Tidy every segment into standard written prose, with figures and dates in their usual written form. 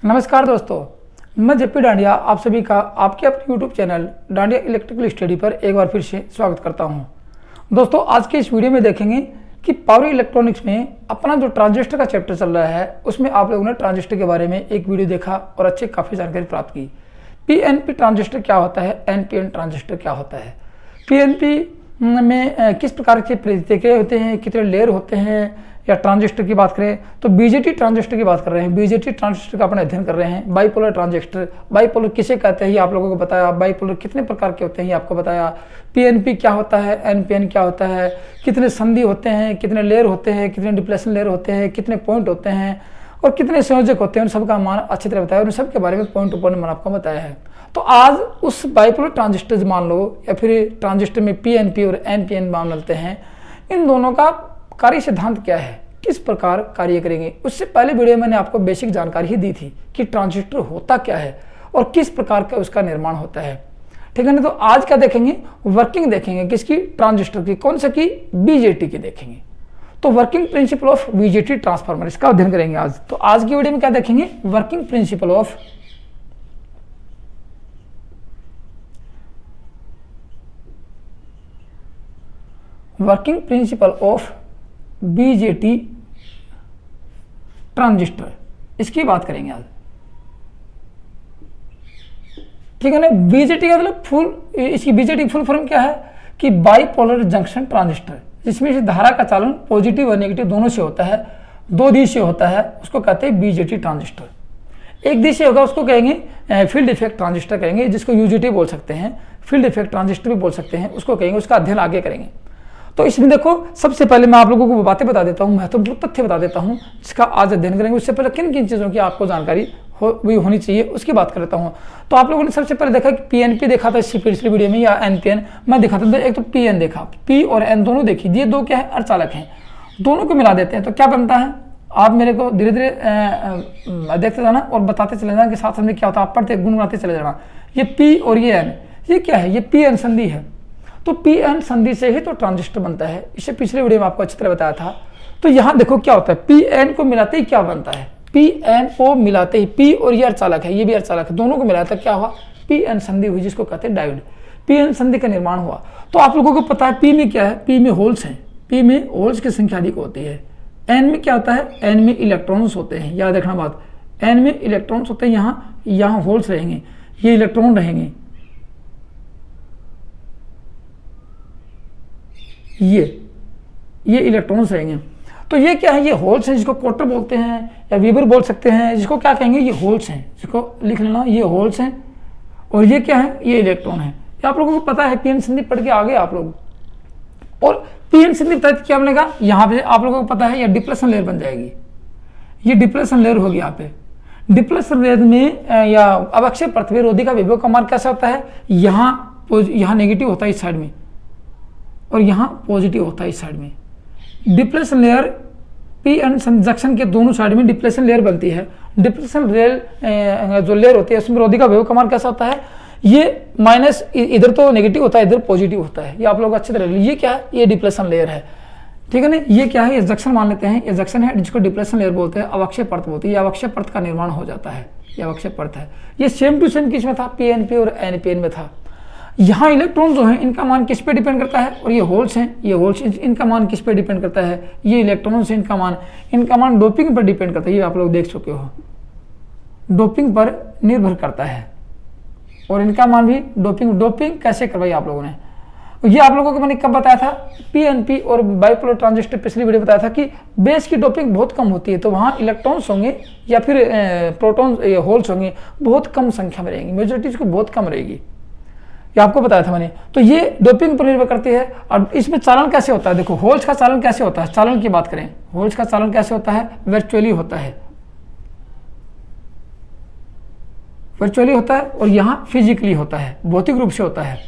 नमस्कार दोस्तों, मैं जेपी डांडिया आप सभी का आपके अपने YouTube channel dandiya electrical study पर एक बार फिर से स्वागत करता हूं। दोस्तों, आज के इस वीडियो में देखेंगे कि पावर इलेक्ट्रॉनिक्स में अपना जो ट्रांजिस्टर का चैप्टर चल रहा है उसमें आप लोगों ने ट्रांजिस्टर के बारे में एक वीडियो देखा और अच्छी काफ़ी जानकारी प्राप्त की। पीएनपी ट्रांजिस्टर क्या होता है, एनपीएन ट्रांजिस्टर क्या होता है, पीएनपी में किस प्रकार के प्रतिक्रिया होते हैं, कितने लेयर होते हैं, या ट्रांजिस्टर की बात करें तो बीजेटी ट्रांजिस्टर की बात कर रहे हैं। बीजेटी ट्रांजिस्टर का अपन अध्ययन कर रहे हैं। बाइपोलर ट्रांजिस्टर, बाइपोलर किसे कहते हैं ये आप लोगों को बताया। बाइपोलर कितने प्रकार के होते हैं ये आपको बताया। पीएनपी क्या होता है, एनपीएन क्या होता है, कितने संधि होते हैं, कितने लेयर होते हैं, कितने डिप्लेशन लेयर होते हैं, कितने पॉइंट होते हैं और कितने संयोजक होते हैं, उन सबका मान अच्छी तरह बताया और उन सब के बारे में पॉइंट टू पॉइंट मैंने आपको बताया है। तो आज उस बाइपोलर ट्रांजिस्टर मान लो या फिर ट्रांजिस्टर में पीएनपी और एनपीएन मान लेते हैं, इन दोनों का कार्य सिद्धांत क्या है, किस प्रकार कार्य करेंगे। उससे पहले वीडियो में मैंने आपको बेसिक जानकारी ही दी थी कि ट्रांजिस्टर होता क्या है और किस प्रकार का उसका निर्माण होता है, ठीक है ना। तो आज क्या देखेंगे, वर्किंग देखेंगे किसकी, ट्रांजिस्टर की। कौन सा की, बीजेटी की देखेंगे। तो working principle of BJT transformer, इसका अध्ययन करेंगे आज। तो आज की वीडियो में क्या देखेंगे, working principle of BJT transistor, इसकी बात करेंगे आज, ठीक है ना। बीजेटी का मतलब इसकी बीजेटी फुल फॉर्म क्या है कि बाइपोलर जंक्शन ट्रांजिस्टर, जिसमें से धारा का चालन पॉजिटिव और नेगेटिव दोनों से होता है, दो दिशा होता है, उसको कहते हैं बीजेटी ट्रांजिस्टर। एक दिशा होगा उसको कहेंगे फील्ड इफेक्ट ट्रांजिस्टर कहेंगे, जिसको यूजेटी बोल सकते हैं, फील्ड इफेक्ट ट्रांजिस्टर भी बोल सकते हैं, उसको कहेंगे। उसका अध्ययन आगे करेंगे। तो इसमें देखो, सबसे पहले मैं आप लोगों को बातें बता देता हूँ, महत्वपूर्ण तथ्य बता देता हूँ जिसका आज अध्ययन करेंगे। उससे पहले किन किन चीज़ों की आपको जानकारी होनी चाहिए उसकी बात करता हूँ। तो आप लोगों ने सबसे पहले देखा कि पीएनपी देखा था इससे पिछली वीडियो में, या एनपीएन मैं दिखाता था। एक तो पीएन देखा, पी और एन दोनों देखी, ये दो क्या है, अर्धचालक हैं, दोनों को मिला देते हैं तो क्या बनता है। आप मेरे को धीरे धीरे देखते जाना और बताते चले जाना कि साथ संधि क्या होता है, आप पढ़ते गुनगुनाते चले जाना। ये पी और ये एन, ये क्या है, ये पी एन संधि है। तो पी एन संधि से ही तो ट्रांजिस्टर बनता है। इससे पिछले वीडियो में आपको अच्छी तरह बताया था। तो यहाँ देखो क्या होता है, पी एन को मिलाते ही क्या बनता है, पी एन को मिलाते ही, पी और ये अर्धचालक है, ये भी अर्धचालक है, दोनों को मिलाता क्या हुआ, पी एन संधि हुई, जिसको कहते हैं डायोड। पी एन संधि का निर्माण हुआ। तो आप लोगों को पता है पी में क्या है, पी में होल्स हैं, पी में होल्स की संख्या अधिक होती है। एन में क्या होता है, एन में इलेक्ट्रॉन्स होते हैं, याद रखना बात, एन में इलेक्ट्रॉन्स होते हैं, यहाँ होल्स रहेंगे, ये इलेक्ट्रॉन रहेंगे, ये इलेक्ट्रॉन्स रहेंगे। तो ये क्या है, ये होल्स हैं, जिसको क्वार्टर बोलते हैं या वीबर बोल सकते हैं, जिसको क्या कहेंगे, ये होल्स हैं, जिसको लिख लेना, ये होल्स हैं। और ये क्या है, ये इलेक्ट्रॉन है। ये आप लोगों को पता है, पीएन संधि पढ़ के आ गए आप लोग। और पीएन संधि क्या बनेगा, यहाँ पे आप लोगों को पता है, ये डिप्लेशन लेयर बन जाएगी, ये डिप्लेशन लेयर होगी। यहाँ पे डिप्लेशन लेयर में या अवक्षय परत में रोधी का विभव का मान कैसा होता है, यहाँ नेगेटिव होता है इस साइड में और यहाँ पॉजिटिव होता है इस साइड में। Depletion layer P N junction के दोनों साइड में डिप्लेशन लेयर बनती है। डिप्लेशन लेयर जो लेयर होती है उसमें रोधी का विभव का मान कैसा होता है, ये माइनस, इधर तो नेगेटिव होता है, इधर पॉजिटिव होता है। ये आप लोग अच्छी तरह, ये क्या है, ये डिप्लेशन लेयर है, ठीक है ना। ये क्या है, ये जंक्शन मान लेते हैं, ये जंक्शन है जिसको डिप्लेशन लेयर बोलते हैं, अवक्षय परत बोलती है। ये अवक्षय परत का निर्माण हो जाता है, ये अवक्षय परत है। ये सेम टू सेम किस में था, पीएनपी और एनपीएन में था। यहाँ इलेक्ट्रॉन जो है इनका मान किस पे डिपेंड करता है, और ये होल्स हैं, ये होल्स इनका मान किस पे डिपेंड करता है, ये इलेक्ट्रॉन्स हैं, इनका मान डोपिंग पर डिपेंड करता है। ये आप लोग देख चुके हो, डोपिंग पर निर्भर करता है। और इनका मान भी डोपिंग कैसे करवाई आप लोगों ने, ये आप लोगों को मैंने कब बताया था, पीएनपी और बाइपोलर ट्रांजिस्टर पिछली वीडियो बताया था कि बेस की डोपिंग बहुत कम होती है, तो वहाँ इलेक्ट्रॉन्स होंगे या फिर प्रोटॉन्स, होल्स होंगे, बहुत कम संख्या में रहेंगी, मेजॉरिटी को बहुत कम रहेगी, ये आपको बताया था मैंने। तो ये डोपिंग पर निर्भर करती है। और इसमें चालन कैसे होता है, देखो होल्स का चालन कैसे होता है, चालन की बात करें, होल्स का चालन कैसे होता है, वर्चुअली होता है, वर्चुअली होता है, और यहाँ फिजिकली होता है, भौतिक रूप से होता है।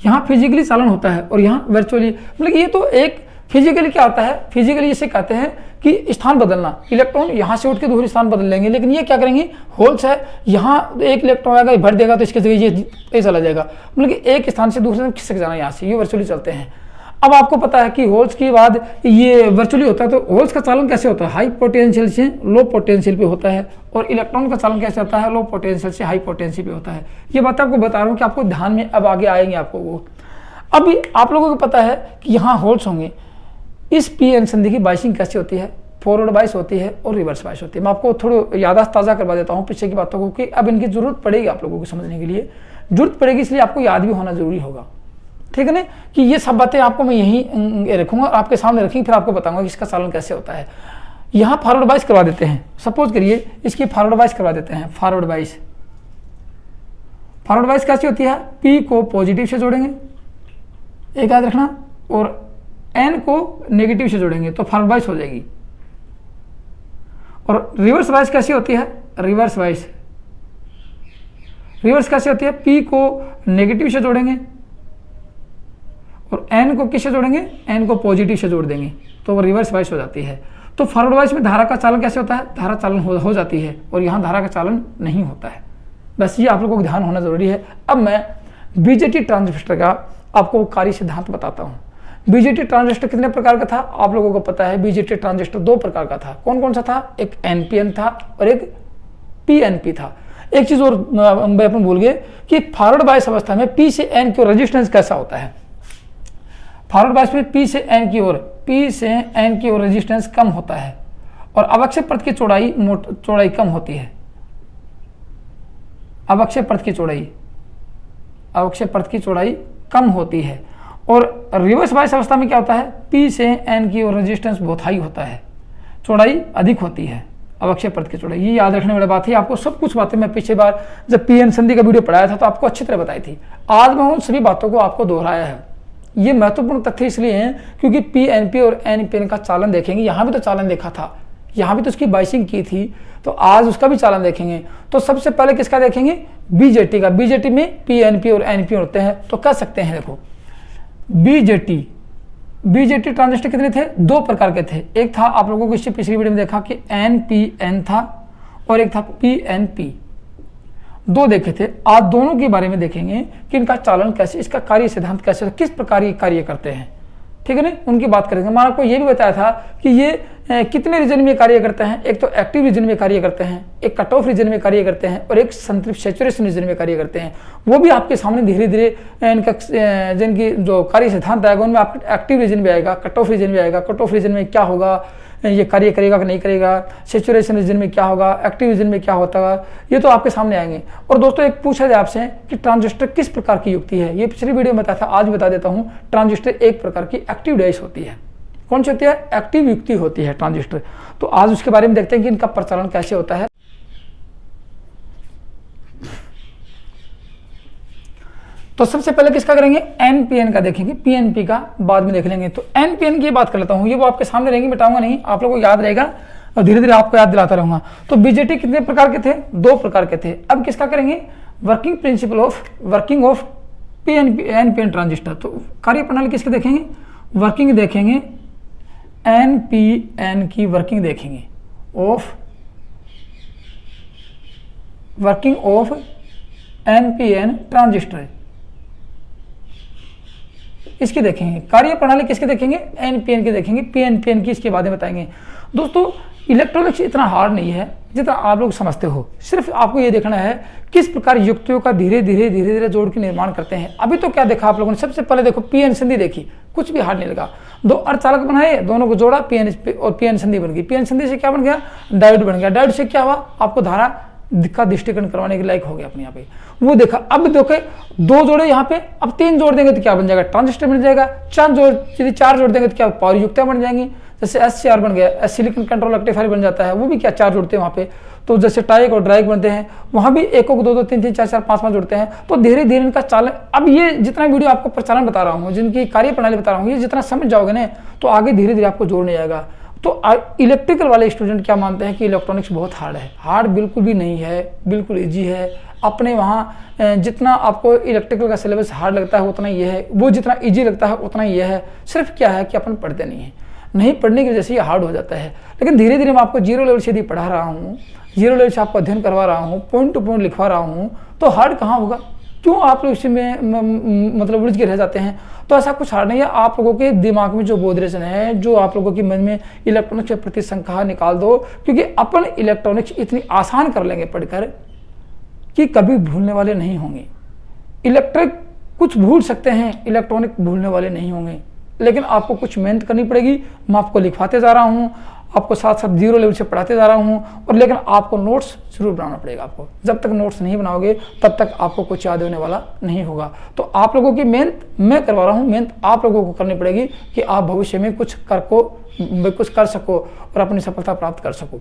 यहाँ फिजिकली चालन होता है और यहाँ वर्चुअली, मतलब ये तो एक फिजिकली क्या होता है, फिजिकली इसे कहते हैं कि स्थान बदलना, इलेक्ट्रॉन यहाँ से उठ के दूसरे स्थान बदल लेंगे। लेकिन ये क्या करेंगे, होल्स है, यहाँ एक इलेक्ट्रॉन आएगा, भर देगा तो इसके जगह ये चला जाएगा, मतलब कि एक स्थान से दूसरे में खिसक जाना यहाँ से, ये वर्चुअली चलते हैं। अब आपको पता है कि होल्स के बाद ये वर्चुअली होता है, तो होल्स का चालन कैसे होता है, हाई पोटेंशियल से लो पोटेंशियल पे होता है, और इलेक्ट्रॉन का चालन कैसे होता है, लो पोटेंशियल से हाई पोटेंशियल पे होता है। ये बात आपको बता रहा हूँ कि आपको ध्यान में अब आगे आएंगे आपको वो। अभी आप लोगों को पता है कि यहाँ होल्स होंगे, इस पी एन संधि की बाइसिंग कैसे होती है, फॉरवर्ड बाइस होती है और रिवर्स बाइस होती है। मैं आपको थोड़ा याददाश्त ताज़ा करवा देता हूँ पीछे की बातों को, कि अब इनकी जरूरत पड़ेगी आप लोगों को समझने के लिए, जरूरत पड़ेगी, इसलिए आपको याद भी होना जरूरी होगा, ठीक है ना। कि ये सब बातें आपको मैं यहीं रखूंगा, आपके सामने रखेंगे, फिर आपको बताऊंगा कि इसका चालन कैसे होता है। यहाँ फॉरवर्ड बाइस करवा देते हैं, सपोज करिए इसकी फॉरवर्ड बाइस करवा देते हैं। फॉरवर्ड बाइस, फॉरवर्ड बाइस कैसी होती है, पी को पॉजिटिव से जोड़ेंगे, एक याद रखना, और एन को नेगेटिव से जोड़ेंगे तो फॉरवर्ड बाइस हो जाएगी। और रिवर्स बाइस कैसी होती है, रिवर्स बाइस, रिवर्स कैसे होती है, पी को नेगेटिव से जोड़ेंगे और एन को किससे जोड़ेंगे, एन को पॉजिटिव से जोड़ देंगे तो वो रिवर्स बाइस हो जाती है। तो फॉरवर्ड बाइस में धारा का चालन कैसे होता है, धारा चालन हो जाती है, और यहाँ धारा का चालन नहीं होता है। बस ये आप लोगों को ध्यान होना जरूरी है। अब मैं बीजेटी ट्रांजिस्टर का आपको कार्य सिद्धांत बताता हूँ। बीजेटी ट्रांजिस्टर कितने प्रकार का था, आप लोगों को पता है। बीजेटी ट्रांजिस्टर दो प्रकार का था, कौन कौन सा था, एक एनपीएन था और एक पीएनपी था। एक चीज और अपन भूल गए कि फॉरवर्ड बाइस अवस्था में पी से एन की ओर रेजिस्टेंस कैसा होता है। फॉरवर्ड बाइस में पी से एन की ओर रेजिस्टेंस कम होता है, और अवक्षय परत की चौड़ाई कम होती है। अवक्षय परत की चौड़ाई कम होती है। और रिवर्स बाइस अवस्था में क्या होता है, पी से एन की ओर रेजिस्टेंस बहुत हाई होता है, चौड़ाई अधिक होती है, अवक्षय परत की चौड़ाई। ये याद रखने वाली बात है। आपको सब कुछ बातें मैं पिछली बार जब पीएन संधि का वीडियो पढ़ाया था तो आपको अच्छी तरह बताई थी। आज मैं उन सभी बातों को आपको दोहराया है। ये महत्वपूर्ण तथ्य इसलिए हैं क्योंकि पीएनपी और एनपीएन का चालन देखेंगे। यहाँ भी तो चालन देखा था, यहाँ भी तो उसकी बाइसिंग की थी, तो आज उसका भी चालन देखेंगे। तो सबसे पहले किसका देखेंगे, बीजेटी का। बीजेटी में पीएनपी और एनपीएन होते हैं, तो कह सकते हैं देखो बीजेटी ट्रांजिस्टर कितने थे, दो प्रकार के थे। एक था, आप लोगों को इससे पिछली वीडियो में देखा कि एनपीएन था, और एक था पीएनपी, दो देखे थे। आज दोनों के बारे में देखेंगे कि इनका चालन कैसे, इसका कार्य सिद्धांत कैसे, किस प्रकार ये कार्य करते हैं, ठीक है ना, उनकी बात करेंगे। मैंने आपको ये भी बताया था कि ये कितने रीजन में कार्य करते हैं। एक तो एक्टिव रीजन में कार्य करते हैं, एक कट ऑफ रीजन में कार्य करते हैं, और एक संतृप्त सैचुरेशन रीजन में कार्य करते हैं। वो भी आपके सामने धीरे धीरे इनका जिनकी जो कार्य सिद्धांत आएगा उनमें आपके एक्टिव रीजन भी आएगा, कट ऑफ रीजन भी आएगा। कट ऑफ रीजन में क्या होगा, ये कार्य करेगा कि नहीं करेगा, सैचुरेशन रीजन में क्या होगा, एक्टिव रीजन में क्या होता है, ये तो आपके सामने आएंगे। और दोस्तों एक पूछा जाए आपसे कि ट्रांजिस्टर किस प्रकार की युक्ति है, ये पिछली वीडियो में बताया था, आज बता देता हूँ। ट्रांजिस्टर एक प्रकार की एक्टिव डिवाइस होती है। कौन सी होती है, एक्टिव युक्ति होती है ट्रांजिस्टर। तो आज उसके बारे में देखते हैं कि इनका प्रचलन कैसे होता है। तो सबसे पहले किसका करेंगे, एनपीएन का देखेंगे, पीएनपी का बाद में देख लेंगे। तो एनपीएन की बात कर लेता हूँ, ये वो आपके सामने रहेंगे, मिटाऊंगा नहीं, आप लोगों को याद रहेगा और धीरे धीरे आपको याद दिलाता रहूंगा। तो बीजेटी कितने प्रकार के थे, दो प्रकार के थे। अब किसका करेंगे, वर्किंग ऑफ एनपीएन ट्रांजिस्टर। तो कार्य प्रणाली किसके देखेंगे, वर्किंग देखेंगे, एनपीएन की वर्किंग देखेंगे, वर्किंग ऑफ एनपीएन ट्रांजिस्टर, इसकी देखेंगे। कार्य प्रणाली किसके देखेंगे, एनपीएन की देखेंगे, पीएनपीएन की इसके बाद में बताएंगे। दोस्तों इलेक्ट्रॉनिक्स इतना हार्ड नहीं है जितना आप लोग समझते हो। सिर्फ आपको ये देखना है किस प्रकार युक्तियों का धीरे धीरे जोड़ के निर्माण करते हैं। अभी तो क्या देखा आप लोगों ने, सबसे पहले देखो पीएन संधि देखी, कुछ भी हार्ड नहीं लगा। दो अर्धचालक बनाए, दोनों को जोड़ा, पीएन और पीएन संधि बन गई। पीएन संधि से क्या बन गया, डायोड बन गया। डायोड से क्या हुआ, आपको धारा का दृष्टिकोण करवाने के लायक हो गया अपने यहाँ पे, वो देखा। अब देखो दो जोड़े यहाँ पे, अब तीन जोड़ देंगे तो क्या बन जाएगा, ट्रांजिस्टर बन जाएगा। चार जोड़ देंगे तो क्या, पावर युक्तियां बन जाएंगी। जैसे SCR बन गया, सिलिकॉन कंट्रोल रेक्टिफायर बन जाता है, वो भी क्या, चार जोड़ते हैं वहाँ पे। तो जैसे टाइक और ड्राइक बनते हैं, वहाँ भी एक दो तीन चार पाँच जोड़ते हैं। तो धीरे धीरे इनका चालन, अब ये जितना वीडियो आपको प्रचालन बता रहा हूँ, जिनकी कार्य प्रणाली बता रहा हूँ, ये जितना समझ जाओगे ना तो आगे धीरे धीरे आपको जोड़ने आएगा। तो इलेक्ट्रिकल वाले स्टूडेंट क्या मानते हैं कि इलेक्ट्रॉनिक्स बहुत हार्ड है। हार्ड बिल्कुल भी नहीं है, बिल्कुल इजी है। अपने वहाँ जितना आपको इलेक्ट्रिकल का सिलेबस हार्ड लगता है उतना ये है, वो जितना इजी लगता है उतना ये है। सिर्फ क्या है कि अपन पढ़ते नहीं पढ़ने की वजह से ये हार्ड हो जाता है। लेकिन धीरे धीरे मैं आपको जीरो लेवल से यदि पढ़ा रहा हूँ, जीरो लेवल से आपको अध्ययन करवा रहा हूँ, पॉइंट टू पॉइंट लिखवा रहा हूँ, तो हार्ड कहाँ होगा। क्यों आप लोग इसमें मतलब उलझ के रह जाते हैं? तो ऐसा कुछ हार्ड नहीं है। आप लोगों के दिमाग में जो बोधरेशन है, जो आप लोगों के मन में इलेक्ट्रॉनिक्स के प्रति शंका निकाल दो, क्योंकि अपन इलेक्ट्रॉनिक्स इतनी आसान कर लेंगे पढ़कर कि कभी भूलने वाले नहीं होंगे। इलेक्ट्रिक कुछ भूल सकते हैं, इलेक्ट्रॉनिक भूलने वाले नहीं होंगे, लेकिन आपको कुछ मेहनत करनी पड़ेगी। मैं आपको लिखवाते जा रहा हूँ, आपको साथ साथ 0 लेवल से पढ़ाते जा रहा हूँ, और लेकिन आपको नोट्स जरूर बनाना पड़ेगा। आपको जब तक नोट्स नहीं बनाओगे तब तक आपको कुछ याद होने वाला नहीं होगा। तो आप लोगों की मेहनत मैं करवा रहा हूँ, मेहनत आप लोगों को करनी पड़ेगी कि आप भविष्य में कुछ कर सको और अपनी सफलता प्राप्त कर सको।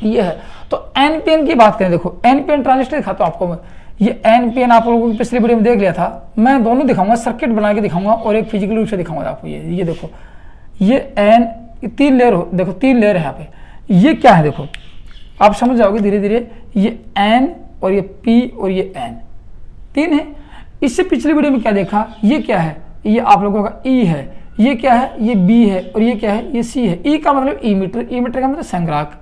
ये है। तो एनपीएन की बात करें, देखो एनपीएन ट्रांजिस्टर दिखाता हूँ आपको मैं। ये एनपीएन आप लोगों को पिछली वीडियो में देख लिया था, मैं दोनों दिखाऊंगा, सर्किट बना के दिखाऊंगा और एक फिजिकल रूप से दिखाऊंगा आपको। ये देखो, ये एन 3 लेयर हो, देखो 3 लेयर है यहाँ पे। ये क्या है देखो, आप समझ जाओगे धीरे धीरे। ये एन और ये पी और ये एन 3 है। इससे पिछली वीडियो में क्या देखा, ये क्या है, ये आप लोगों का ई है, ये क्या है, ये बी है, और ये क्या है, ये सी है। ई का मतलब ईमीटर, ईमीटर का मतलब संग्राहक,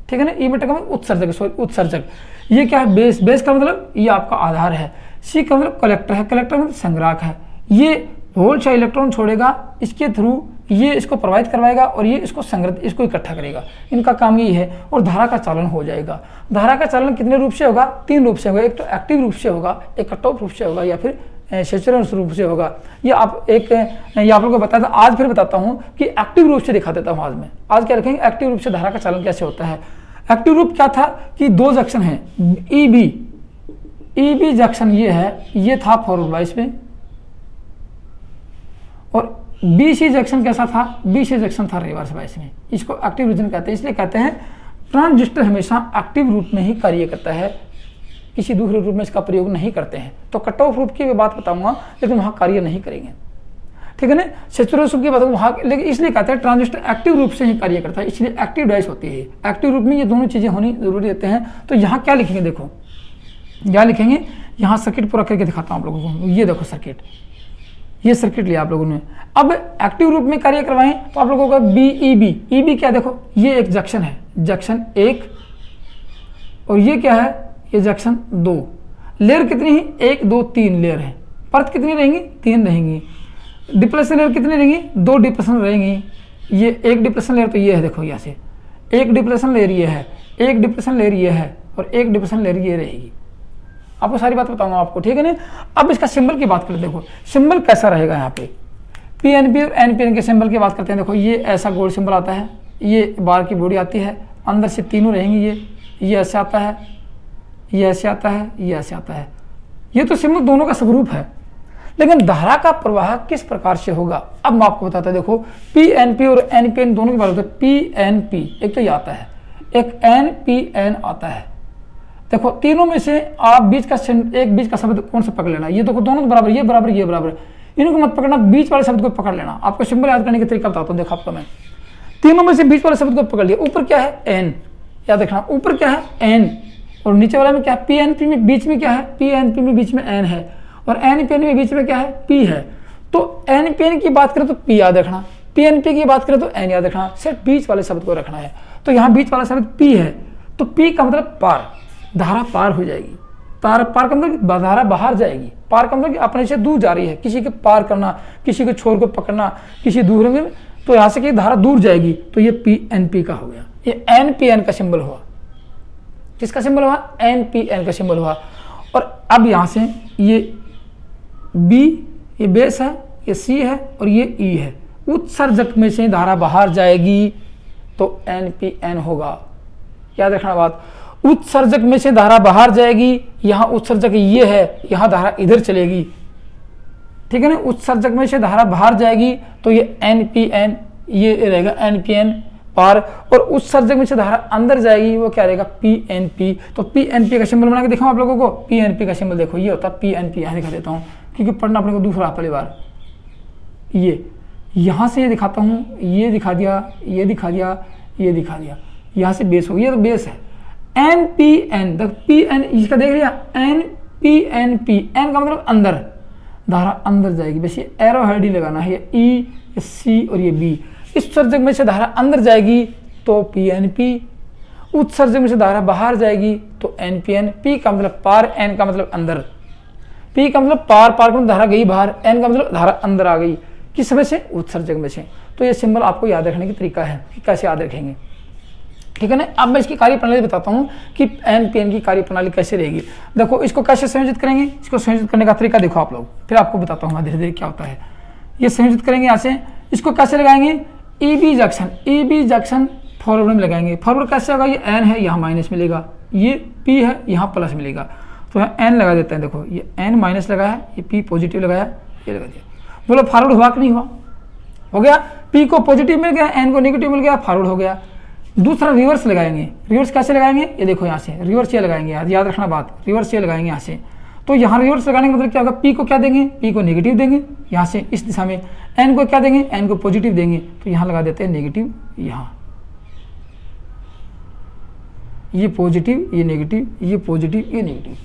ठीक है ना। ईमीटर का मतलब उत्सर्जक, सॉरी उत्सर्जक। ये क्या है, बेस, बेस का मतलब ये आपका आधार है। सी का मतलब कलेक्टर है, कलेक्टर मतलब संग्राहक है। ये होल से इलेक्ट्रॉन छोड़ेगा, इसके थ्रू ये इसको प्रवाहित करवाएगा और ये इसको संग्रहित, इसको इकट्ठा करेगा। इनका काम ये है, और धारा का चालन हो जाएगा। धारा का चालन कितने रूप से होगा, 3 रूप से होगा। एक तो एक्टिव रूप से होगा, एक कट ऑफ रूप से होगा, या फिर सैचुरेशन रूप से होगा। ये आप लोगों को बताया था, आज फिर बताता हूँ कि एक्टिव रूप से दिखा देता हूँ। आज क्या रखेंगे, एक्टिव रूप से धारा का चालन कैसे होता है। एक्टिव रूप क्या था कि 2 जंक्शन है, ईबी जंक्शन ये है, ये था फॉरवर्ड बायस में, और बीसी जंक्शन कैसा था, बीसी जंक्शन था रिवर्स बायस में। इसको एक्टिव रीजन कहते हैं। इसलिए कहते हैं ट्रांजिस्टर हमेशा एक्टिव रूप में ही कार्य करता है, किसी दूसरे रूप में इसका प्रयोग नहीं करते हैं। तो कट ऑफ रूप की मैं बात बताऊंगा, लेकिन वहां कार्य नहीं करेंगे, ठीक है ना। सैचुरेशन की बात वहां, लेकिन इसलिए कहते हैं ट्रांजिस्टर एक्टिव रूप से ही कार्य करता है, इसलिए एक्टिव डिवाइस होती है। एक्टिव रूप में ये दोनों चीजें होनी जरूरी रहते हैं। तो यहाँ क्या लिखेंगे, देखो क्या लिखेंगे, यहाँ सर्किट पूरा करके दिखाता हूँ आप लोगों को। ये देखो सर्किट, ये सर्किट लिया आप लोगों ने। अब एक्टिव रूप में कार्य करवाएं तो आप लोगों का ईबी क्या, देखो ये एक जंक्शन है, जंक्शन 1, और ये क्या है, ये जंक्शन 2। लेयर कितनी है, 1 2 3 लेयर है। परत कितनी रहेंगी, 3 रहेंगी। डिप्रेशन लेयर कितनी रहेंगी, 2 डिप्रेशन रहेंगी। ये एक डिप्रेशन लेयर तो ये है, देखो यहाँ से एक डिप्रेशन लेयर ये है, एक डिप्रेशन लेयर ये है, और एक डिप्रेशन लेयर ये रहेगी। आपको सारी बात बताऊंगा आपको, ठीक है ना। अब इसका सिंबल की बात करें, देखो सिंबल कैसा रहेगा। यहाँ पे पीएनपी और एनपीएन के सिंबल की बात करते हैं। देखो ये ऐसा गोल सिंबल आता है, ये बार की बॉडी आती है, अंदर से तीनों रहेंगी। ये ऐसे आता है, ये ऐसे आता है, ये ऐसे आता है। ये तो सिंबल दोनों का स्वरूप है, लेकिन धारा का प्रवाह किस प्रकार से होगा अब मैं आपको बताता हूं। देखो पीएनपी और एनपीएन दोनों की बात होती है। पीएनपी एक तो ये आता है, एक एनपीएन आता है। देखो तीनों में से आप बीच का शब्द कौन सा पकड़ लेना। ये देखो दोनों बराबर, ये बराबर, ये बराबर, इनको मत पकड़ना, बीच वाले शब्द को पकड़ लेना। आपको सिंबल याद करने का तरीका बताता हूँ। देखो आपको मैं तीनों में से बीच वाले शब्द को पकड़ लिया। ऊपर क्या है, एन, याद रखना ऊपर क्या है, एन, और नीचे वाला में क्या है, पीएनपी में बीच में क्या है, पीएनपी में बीच में एन है, और एनपीएन में बीच में क्या है, पी है। तो एनपीएन की बात करें तो पी याद रखना, पीएनपी की बात करें तो एन याद रखना, सिर्फ बीच वाले शब्द को रखना है। तो यहाँ बीच वाला शब्द पी है, तो पी का मतलब पार, धारा पार हो जाएगी। पार का मतलब धारा बाहर जाएगी। पार का मतलब अपने से दूर जा रही है, किसी के पार करना, किसी के छोर को पकड़ना, किसी दूसरे में, तो यहाँ से कि धारा दूर जाएगी। तो ये पीएनपी का हो गया, ये एनपीएन का सिंबल हुआ। किसका सिंबल हुआ, एनपीएन का सिंबल हुआ। और अब यहाँ से ये बी, ये बेस है, ये सी है, और ये ई है। उत्सर्जक में से धारा बाहर जाएगी तो एनपीएन होगा। याद रखना बात, उत्सर्जक में से धारा बाहर जाएगी। यहाँ उत्सर्जक ये है, यहाँ धारा इधर चलेगी, ठीक है ना। उत्सर्जक में से धारा बाहर जाएगी तो ये एनपीएन, ये रहेगा एनपीएन पार, और उत्सर्जक में से धारा अंदर जाएगी, वो क्या रहेगा, पीएनपी। तो पीएनपी का सिंबल बना के दिखाऊं आप लोगों को। पीएनपी का सिंबल देखो, ये होता है पीएनपी। यहाँ दिखा देता हूँ क्योंकि पढ़ना अपने को दूसरा पहली बार। ये यहाँ से ये दिखाता हूँ, ये दिखा दिया, ये दिखा दिया, ये दिखा दिया। यहाँ से बेस हो गया, ये तो बेस है। एनपीएन, पीएन इसका देख लिया, एनपीएनपी, एन का मतलब अंदर, धारा अंदर जाएगी। बस ये एरो हेड ही लगाना है, ये ई, ये सी और ये बी। उत्सर्जक में से धारा अंदर जाएगी तो पीएनपी, उत्सर्जक में से धारा बाहर जाएगी तो एनपीएन। पी का मतलब पार, एन का मतलब अंदर। पी का मतलब पार, पार का मतलब धारा गई बाहर, एन का मतलब धारा अंदर आ गई, किस में से, उत्सर्जक में से। तो ये सिंबल आपको याद रखने की तरीका है कि कैसे याद रखेंगे, ठीक है ना। अब मैं इसकी कार्यप्रणाली बताता हूँ कि एन पी एन की कार्यप्रणाली कैसे रहेगी। देखो इसको कैसे संयोजित करेंगे, इसको संयोजित करने का तरीका देखो आप लोग, फिर आपको बताता हूँ मैं धीरे धीरे क्या होता है। ये संयोजित करेंगे यहाँ से, इसको कैसे लगाएंगे, ई बी जंक्शन फॉरवर्ड में लगाएंगे। फॉरवर्ड कैसे होगा, ये एन है यहाँ माइनस मिलेगा, ये पी है यहाँ प्लस मिलेगा, तो यहाँ एन लगा देते हैं। देखो ये एन माइनस लगाया, ये पी पॉजिटिव लगाया, ये लगा दिया। बोलो फॉरवर्ड हुआ कि नहीं हुआ, हो गया। पी को पॉजिटिव मिल गया, एन को नेगेटिव मिल गया, फॉरवर्ड हो गया। दूसरा रिवर्स लगाएंगे, रिवर्स कैसे लगाएंगे, ये देखो यहाँ से रिवर्स ये लगाएंगे, याद रखना बात, रिवर्स ये लगाएंगे यहाँ से। तो यहाँ रिवर्स लगाने का मतलब क्या होगा, पी को क्या देंगे, पी को नेगेटिव देंगे यहाँ से इस दिशा में, एन को क्या देंगे, एन को पॉजिटिव देंगे, तो यहाँ लगा देते हैं नेगेटिव, यहाँ ये पॉजिटिव, ये नेगेटिव, ये पॉजिटिव, ये नेगेटिव।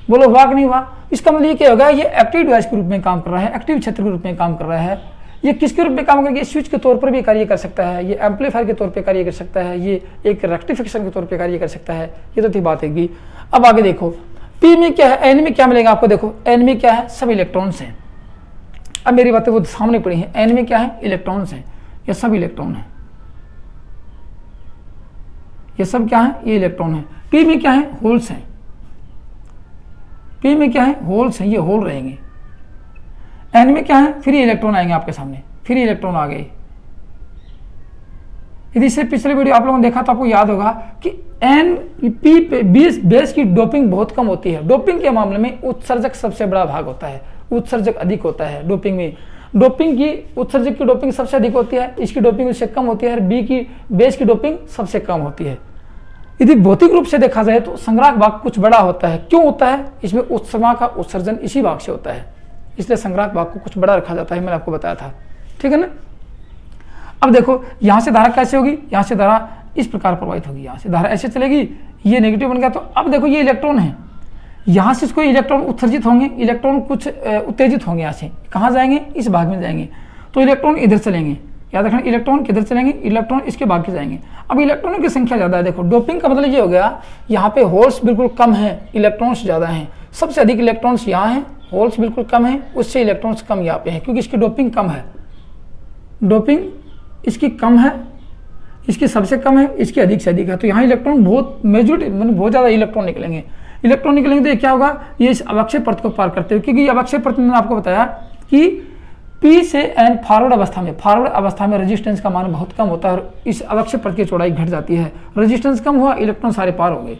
बोलो हुआ कि नहीं हुआ। इसका मतलब ये क्या होगा, ये एक्टिव डिवाइस के रूप में काम कर रहा है, एक्टिव क्षेत्र के रूप में काम कर रहा है। ये किसके रूप में काम करेगा, ये स्विच के तौर पर भी कार्य कर सकता है, ये एम्पलीफायर के तौर पे कार्य कर सकता है, ये एक रेक्टिफिकेशन के तौर पे कार्य कर सकता है। ये तो थी बात है। अब आगे देखो पी में क्या है, एन में क्या मिलेगा आपको, देखो एन में क्या है, सब इलेक्ट्रॉन्स हैं। अब मेरी बातें वो सामने पड़ी हैं, एन में क्या है, इलेक्ट्रॉन्स हैं, ये सब इलेक्ट्रॉन है, ये सब क्या है, ये इलेक्ट्रॉन है। पी में क्या है, होल्स हैं, पी में क्या है, होल्स हैं, ये होल रहेंगे। एन में क्या है, फिर इलेक्ट्रॉन आएंगे आपके सामने, फिर इलेक्ट्रॉन आ गए। यदि इससे पिछले वीडियो आप लोगों ने देखा तो आपको याद होगा कि एन पी पे बेस की डोपिंग बहुत कम होती है। डोपिंग के मामले में उत्सर्जक सबसे बड़ा भाग होता है, उत्सर्जक अधिक होता है डोपिंग में। डोपिंग की, उत्सर्जक की डोपिंग सबसे अधिक होती है, इसकी डोपिंग उससे कम होती है, बी की बेस की डोपिंग सबसे कम होती है। यदि भौतिक रूप से देखा जाए तो संग्राहक भाग कुछ बड़ा होता है। क्यों होता है, इसमें उत्सर्जन का उत्सर्जन इसी भाग से होता है, इसलिए संग्राहक भाग को कुछ बड़ा रखा जाता है, मैंने आपको बताया था, ठीक है ना। अब देखो यहां से धारा कैसे होगी, यहां से धारा इस प्रकार प्रवाहित होगी, यहां से धारा ऐसे चलेगी, ये नेगेटिव बन गया। तो अब देखो ये इलेक्ट्रॉन है, यहां से इसको इलेक्ट्रॉन उत्सर्जित होंगे, इलेक्ट्रॉन कुछ उत्तेजित होंगे, यहाँ से कहाँ जाएंगे, इस भाग में जाएंगे, तो इलेक्ट्रॉन इधर चलेंगे। याद रखना इलेक्ट्रॉन किधर चलेंगे, इलेक्ट्रॉन इसके भाग के जाएंगे। अब इलेक्ट्रॉनों की संख्या ज्यादा है। देखो डोपिंग का मतलब ये हो गया, यहाँ पे होल्स बिल्कुल कम है, इलेक्ट्रॉन्स ज्यादा हैं। सबसे अधिक इलेक्ट्रॉन्स यहाँ हैं, होल्स बिल्कुल कम है, उससे इलेक्ट्रॉन्स कम यहाँ पे हैं, क्योंकि इसकी डोपिंग कम है, डोपिंग इसकी कम है, इसकी सबसे कम है, इसकी अधिक से अधिक है। तो यहाँ इलेक्ट्रॉन बहुत मेजॉरिटी मतलब बहुत ज़्यादा इलेक्ट्रॉन निकलेंगे। इलेक्ट्रॉन निकलेंगे तो ये क्या होगा, ये इस अवक्षय परत को पार करते हुए, क्योंकि अवक्षय परत में मैंने आपको बताया कि पी से एन फॉरवर्ड अवस्था में रेजिस्टेंस का मान बहुत कम होता है और इस अवक्षय परत की चौड़ाई घट जाती है। रेजिस्टेंस कम हुआ, इलेक्ट्रॉन सारे पार हो गए।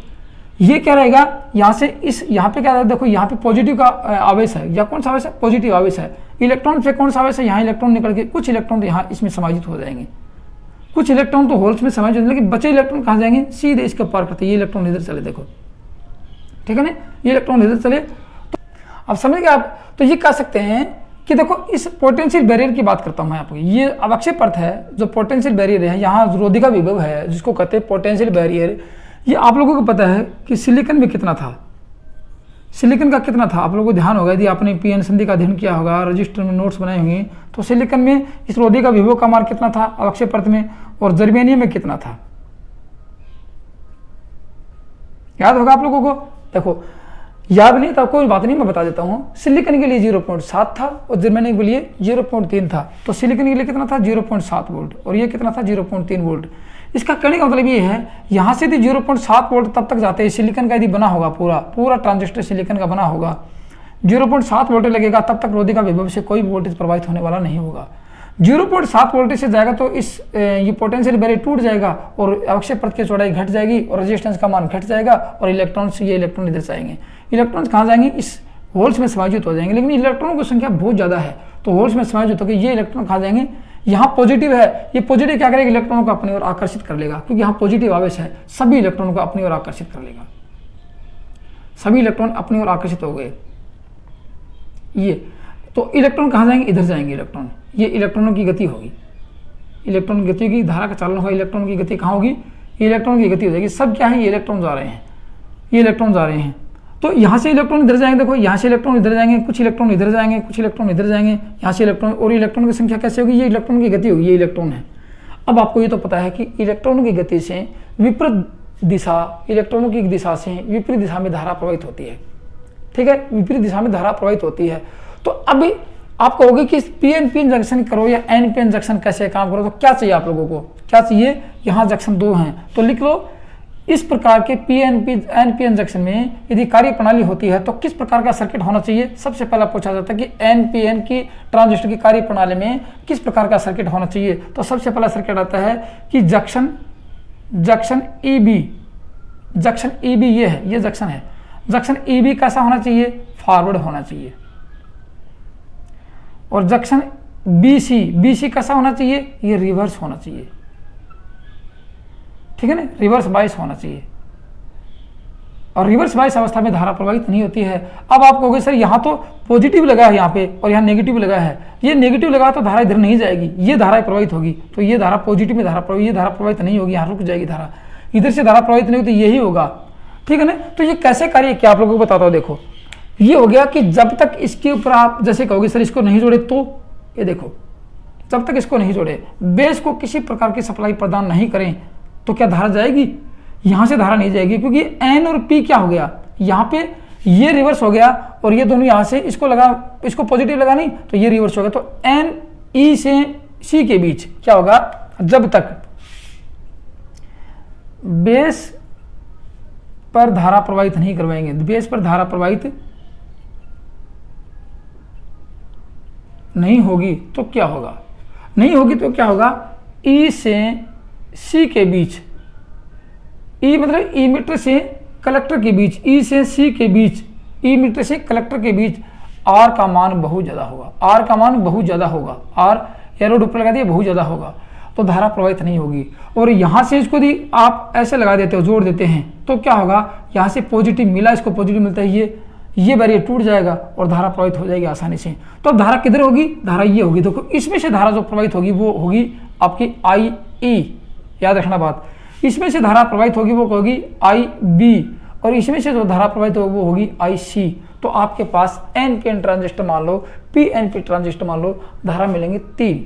ये क्या रहेगा, यहाँ से इस यहाँ पे क्या रहेगा, देखो यहाँ पे पॉजिटिव का आवेश है, या कौन सा आवेश है, पॉजिटिव आवेश है। इलेक्ट्रॉन पे कौन सा आवेश है, यहाँ इलेक्ट्रॉन निकल के कुछ इलेक्ट्रॉन तो यहाँ इसमें समाहित हो जाएंगे, कुछ इलेक्ट्रॉन तो होल्स में समाहित हो जाएंगे, लेकिन बचे इलेक्ट्रॉन कहाँ जाएंगे, सीधे इसके पार करते। ये इलेक्ट्रॉन इधर चले, देखो ठीक है ना, ये इलेक्ट्रॉन इधर चले। तो अब समझ गए आप। तो ये कह सकते हैं कि देखो इस पोटेंशियल बैरियर की बात करता हूँ मैं आपको, ये अवक्षय परत है जो पोटेंशियल बैरियर है, यहाँ रोधिका विभव है जिसको कहते हैं पोटेंशियल बैरियर। ये आप लोगों को पता है कि सिलिकॉन में कितना था, सिलिकॉन का कितना था, आप लोगों को ध्यान होगा यदि आपने पीएन संधि का अध्ययन किया होगा, रजिस्टर में नोट्स बनाए होंगे, तो सिलिकॉन में इस रोधिका विभव का मान कितना था अवक्षय परत में, और जर्मेनियम में कितना था, याद होगा आप लोगों को। देखो याद नहीं था कोई बात नहीं, मैं बता देता हूँ। सिलिकॉन के लिए 0.7 था और जर्मेनियम के लिए 0.3 था। तो सिलिकॉन के लिए कितना था 0.7 वोल्ट और ये कितना था 0.3 वोल्ट। इसका कहने का मतलब ये है, यहाँ से यदि 0.7 वोल्ट तब तक जाते हैं, सिलिकॉन का यदि बना होगा पूरा ट्रांजिस्टर सिलिकॉन का बना होगा, 0.7 वोल्ट लगेगा, तब तक रोधिका विभव से कोई वोल्टेज प्रभावित होने वाला नहीं होगा। 0.7 वोल्टेज से जाएगा तो इस ये पोटेंशियल बैरियर टूट जाएगा और अवक्षय परत की चौड़ाई घट जाएगी और रेजिस्टेंस का मान घट जाएगा और इलेक्ट्रॉन्स, ये इलेक्ट्रॉन इधर से आएंगे। इलेक्ट्रॉन्स कहाँ जाएंगे, इस होल्स में समायोजित हो जाएंगे, लेकिन इलेक्ट्रॉनों की संख्या बहुत ज़्यादा है तो होल्स में समायोजित होकर ये इलेक्ट्रॉन कहाँ जाएंगे, यहाँ पॉजिटिव है, ये पॉजिटिव क्या करेगा, इलेक्ट्रॉनों को अपनी ओर आकर्षित कर लेगा, क्योंकि यहाँ पॉजिटिव आवेश है, सभी इलेक्ट्रॉनों को अपनी ओर आकर्षित कर लेगा, सभी इलेक्ट्रॉन अपनी ओर आकर्षित हो गए। ये तो इलेक्ट्रॉन कहाँ जाएंगे, इधर जाएंगे इलेक्ट्रॉन, ये इलेक्ट्रॉनों की गति होगी, इलेक्ट्रॉन की गति की धारा का चालन होगा, इलेक्ट्रॉन की गति कहाँ होगी, इलेक्ट्रॉन की गति हो जाएगी। सब क्या है, ये इलेक्ट्रॉन जा रहे हैं, ये इलेक्ट्रॉन जा रहे हैं, तो यहाँ से इलेक्ट्रॉन इधर जाएंगे, देखो यहाँ से इलेक्ट्रॉन इधर जाएंगे, कुछ इलेक्ट्रॉन इधर जाएंगे, कुछ इलेक्ट्रॉन इधर जाएंगे, यहाँ से इलेक्ट्रॉन, और इलेक्ट्रॉन की संख्या कैसे होगी, ये इलेक्ट्रॉन की गति होगी, ये इलेक्ट्रॉन है। अब आपको ये तो पता है कि इलेक्ट्रॉनों की गति से विपरीत दिशा, इलेक्ट्रॉनों की दिशा से विपरीत दिशा में धारा प्रवाहित होती है, ठीक है, विपरीत दिशा में धारा प्रवाहित होती है। तो अभी आप कहोगे कि पीएनपी जंक्शन करो या एनपीएन जंक्शन कैसे काम करो, तो क्या चाहिए आप लोगों को, क्या चाहिए, यहाँ जंक्शन 2 हैं तो लिख लो, इस प्रकार के पीएनपी एनपीएन जंक्शन में यदि कार्य प्रणाली होती है तो किस प्रकार का सर्किट होना चाहिए। सबसे पहला पूछा जाता है कि एनपीएन की ट्रांजिस्टर की कार्य प्रणाली में किस प्रकार का सर्किट होना चाहिए। तो सबसे पहला सर्किट आता है कि जंक्शन ईबी, जंक्शन ईबी ये है, ये जंक्शन है, जंक्शन ईबी कैसा होना चाहिए, फॉरवर्ड होना चाहिए। और जंक्शन बीसी कैसा होना चाहिए, ये रिवर्स होना चाहिए, ठीक है ना, रिवर्स बायस होना चाहिए। और रिवर्स बायस अवस्था में धारा प्रवाहित नहीं होती है। अब आप कहोगे सर यहाँ तो पॉजिटिव लगा है यहाँ पे और यहाँ नेगेटिव लगा है, ये नेगेटिव लगा तो धारा इधर नहीं जाएगी, ये धारा प्रवाहित होगी, तो ये धारा पॉजिटिव में धारा ये धारा प्रवाहित नहीं होगी, यहाँ रुक जाएगी धारा, इधर से धारा प्रवाहित नहीं होगी, तो यही होगा, ठीक है ना। तो ये कैसे कार्य क्या आप लोगों को बताता हूँ, देखो ये हो गया कि जब तक इसके ऊपर आप जैसे कहोगे सर इसको नहीं जोड़े, तो ये देखो जब तक इसको नहीं जोड़े, बेस को किसी प्रकार की सप्लाई प्रदान नहीं करें तो क्या धारा जाएगी, यहां से धारा नहीं जाएगी, क्योंकि एन और पी क्या हो गया, यहाँ पे ये रिवर्स हो गया और ये दोनों यहां से इसको लगा, इसको पॉजिटिव लगा नहीं तो ये रिवर्स हो गया। तो एन ई से सी के बीच क्या होगा, जब तक बेस पर धारा प्रवाहित नहीं करवाएंगे, बेस पर धारा प्रवाहित नहीं होगी तो क्या होगा, नहीं होगी तो क्या होगा, ई से सी के बीच, ई मतलब इमीटर से कलेक्टर के बीच, ई से सी के बीच, इमीटर से कलेक्टर के बीच आर का मान बहुत ज़्यादा होगा, आर का मान बहुत ज़्यादा होगा, आर एरो ऊपर लगा दिए बहुत ज़्यादा होगा, तो धारा प्रवाहित नहीं होगी। और यहाँ से इसको यदि आप ऐसे लगा देते हो, जोड़ देते हैं, तो क्या होगा, यहाँ से पॉजिटिव मिला, इसको पॉजिटिव मिलता है, ये बैरियर टूट जाएगा और धारा प्रवाहित हो जाएगी आसानी से। तो अब धारा किधर होगी, धारा ये होगी, देखो इसमें से धारा जो प्रवाहित होगी वो होगी आपकी आई ई, याद रखना बात, इसमें से धारा प्रवाहित होगी वो होगी आई बी, और इसमें से जो धारा प्रवाहित होगी वो होगी आई सी। तो आपके पास एनपीएन ट्रांजिस्टर मान लो, पीएनपी ट्रांजिस्टर मान लो, धारा मिलेंगे 3,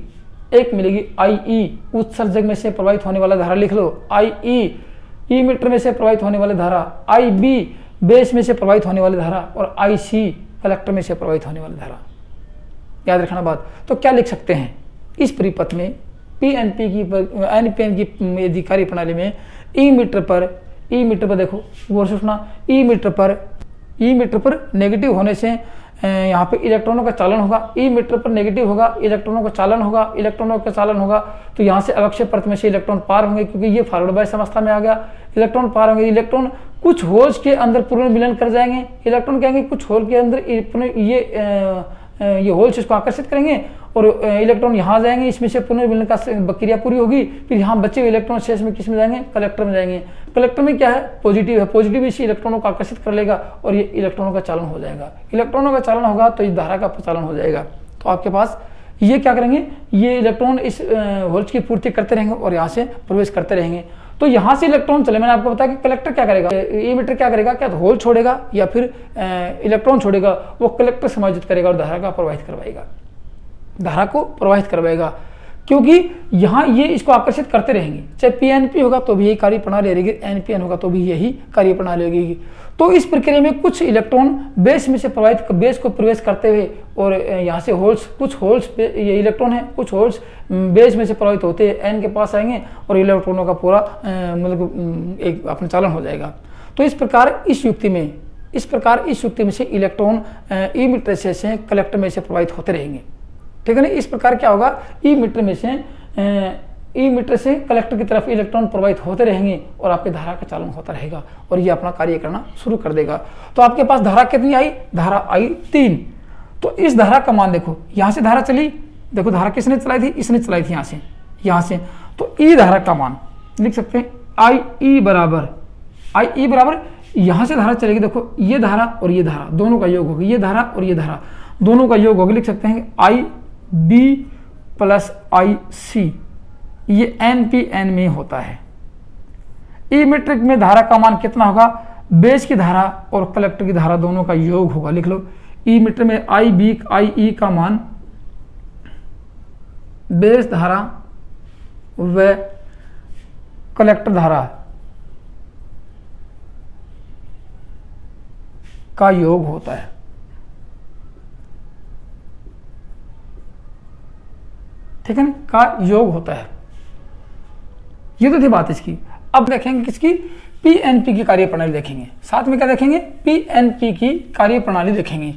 एक मिलेगी आई ई, उत्सर्जक में से प्रवाहित होने वाला धारा लिख लो, आई ई मीटर में से प्रवाहित होने वाली धारा, आई बी बेस में से प्रवाहित होने वाली धारा, और आई सी कलेक्टर में से प्रवाहित होने वाली धारा, याद रखना बात। तो क्या लिख सकते हैं इस परिपथ में, पीएनपी की एनपीएन की यदि कार्य प्रणाली में ई मीटर पर देखो गौर से सुना, ई मीटर पर नेगेटिव होने से यहाँ पे इलेक्ट्रॉनों का चालन होगा, ई मीटर पर नेगेटिव होगा, इलेक्ट्रॉनों का चालन होगा, तो यहाँ से अवक्षय परत में से इलेक्ट्रॉन पार होंगे, क्योंकि ये फॉरवर्ड बायस अवस्था में आ गया, इलेक्ट्रॉन पार होंगे, इलेक्ट्रॉन कुछ होल्स के अंदर पुनर्मिलन कर जाएंगे, इलेक्ट्रॉन कहेंगे कुछ होल के अंदर ये होल्स इसको आकर्षित करेंगे और इलेक्ट्रॉन यहाँ जाएंगे, इसमें से पुनर्मिलन का क्रिया पूरी होगी, फिर यहाँ बचे हुए इलेक्ट्रॉन शेष में किस में जाएंगे, कलेक्टर में जाएंगे। कलेक्टर में क्या है, पॉजिटिव है, पॉजिटिव इसी इलेक्ट्रॉनों को आकर्षित कर लेगा और ये इलेक्ट्रॉनों का चालन हो जाएगा, इलेक्ट्रॉनों का चालन होगा तो इस धारा का प्रचालन हो जाएगा। तो आपके पास ये क्या करेंगे, ये इलेक्ट्रॉन इस होल्स की पूर्ति करते रहेंगे और यहाँ से प्रवेश करते रहेंगे। तो यहाँ से इलेक्ट्रॉन चले, मैंने आपको बताया कि कलेक्टर क्या करेगा, इमीटर क्या करेगा, क्या तो होल छोड़ेगा या फिर इलेक्ट्रॉन छोड़ेगा, वो कलेक्टर समायोजित करेगा और धारा का प्रवाहित करवाएगा, धारा को प्रवाहित करवाएगा, क्योंकि यहाँ ये इसको आकर्षित करते रहेंगे, चाहे पीएनपी होगा तो भी यही कार्य प्रणाली रहेगी, एनपीएन होगा तो भी यही कार्य प्रणाली होगी। तो इस प्रक्रिया में कुछ इलेक्ट्रॉन बेस में से प्रवाहित, बेस को प्रवेश करते हुए और यहाँ से होल्स, कुछ होल्स ये इलेक्ट्रॉन है, कुछ होल्स बेस में से प्रवाहित होते हैं एन के पास आएंगे और इलेक्ट्रॉनों का पूरा मतलब एक अपना चालन हो जाएगा। तो इस प्रकार इस युक्ति में से इलेक्ट्रॉन इमीटर से कलेक्टर में से प्रवाहित होते रहेंगे, ठीक है ना। इस प्रकार क्या होगा, इमीटर से कलेक्टर की तरफ इलेक्ट्रॉन प्रवाहित होते रहेंगे और आपके धारा का चालन होता रहेगा और ये अपना कार्य करना शुरू कर देगा। तो आपके पास धारा कितनी आई, धारा आई 3। तो इस धारा का मान देखो, यहाँ से धारा चली, देखो धारा किसने चलाई थी, इसने चलाई थी यहाँ से, तो ई धारा का मान लिख सकते हैं, आई ई बराबर यहाँ से धारा चलेगी, देखो ये धारा और ये धारा दोनों का योग होगा, ये धारा और ये धारा दोनों का योग होगा, लिख सकते हैं आई बी प्लस आई सी, ये एनपीएन में होता है। ई मीट्रिक में धारा का मान कितना होगा, बेस की धारा और कलेक्टर की धारा दोनों का योग होगा, लिख लो। ई मीटर में आई बी आई ई का मान बेस धारा व कलेक्टर धारा का योग होता है। ठीक है ना, का योग होता है। ये तो थी बात इसकी। अब देखेंगे किसकी, पीएनपी की कार्यप्रणाली देखेंगे। साथ में क्या देखेंगे, पीएनपी की कार्यप्रणाली देखेंगे